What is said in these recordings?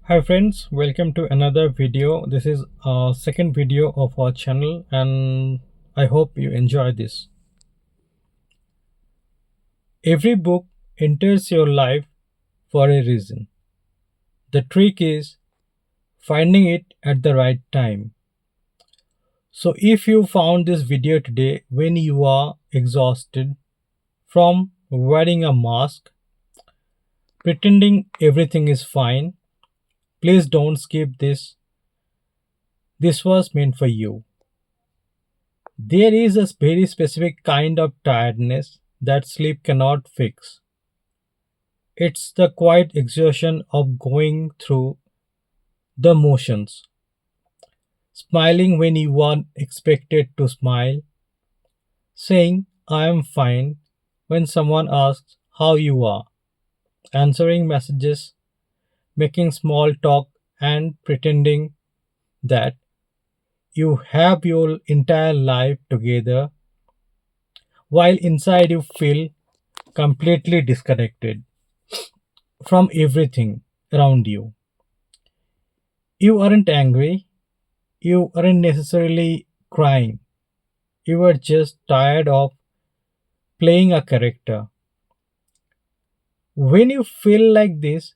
Hi friends, welcome to another video. This is our second video of our channel and I hope you enjoy this. Every book enters your life for a reason. The trick is finding it at the right time. So if you found this video today when you are exhausted from wearing a mask, pretending everything is fine, please don't skip this. This was meant for you. There is a very specific kind of tiredness that sleep cannot fix. It's the quiet exhaustion of going through the motions, smiling when you weren't expected to smile, saying, I am fine when someone asks how you are, answering messages, making small talk, and pretending that you have your entire life together while inside you feel completely disconnected from everything around you. You aren't angry, you aren't necessarily crying, you are just tired of playing a character. When you feel like this,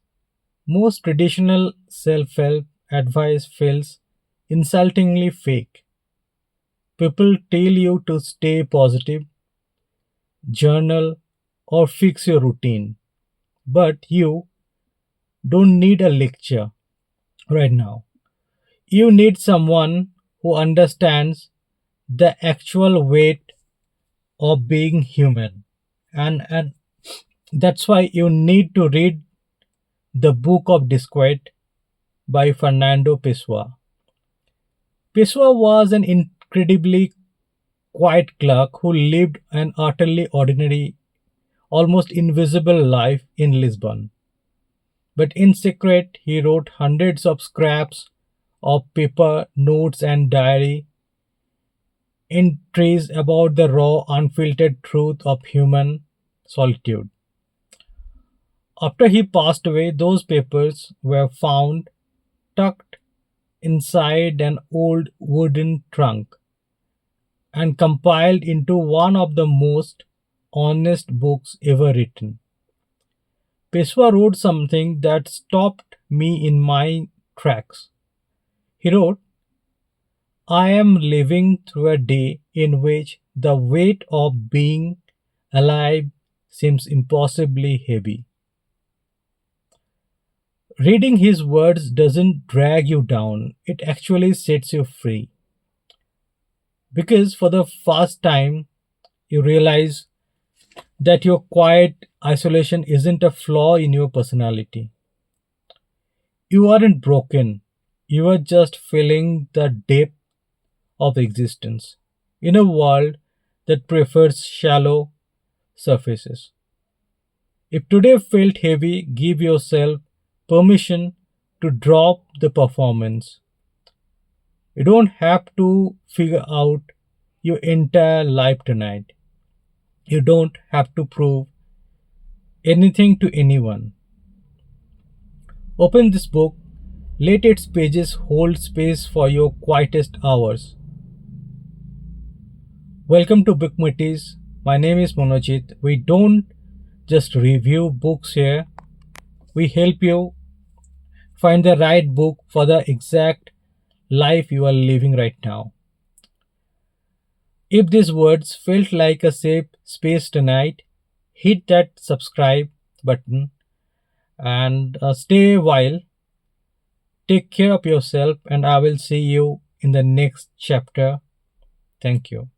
most traditional self help advice feels insultingly fake. People tell you to stay positive, journal, or fix your routine, but you don't need a lecture right now. You need someone who understands the actual weight of being human. And that's why you need to read the Book of Disquiet by Fernando Pessoa. Pessoa was an incredibly quiet clerk who lived an utterly ordinary, almost invisible life in Lisbon. But in secret, he wrote hundreds of scraps of paper, notes, and diary entries about the raw, unfiltered truth of human solitude. After he passed away, those papers were found tucked inside an old wooden trunk and compiled into one of the most honest books ever written. Pessoa wrote something that stopped me in my tracks. He wrote, I am living through a day in which the weight of being alive seems impossibly heavy. Reading his words doesn't drag you down, it actually sets you free. Because for the first time, you realize that your quiet isolation isn't a flaw in your personality. You aren't broken, you are just feeling the depth of existence in a world that prefers shallow surfaces. If today felt heavy, give yourself permission to drop the performance. You don't have to figure out your entire life tonight. You don't have to prove anything to anyone. Open this book, let its pages hold space for your quietest hours. Welcome to BookMetiz. My name is Monojit. We don't just review books here, we help you find the right book for the exact life you are living right now. If these words felt like a safe space tonight, hit that subscribe button and stay a while. Take care of yourself, and I will see you in the next chapter. Thank you.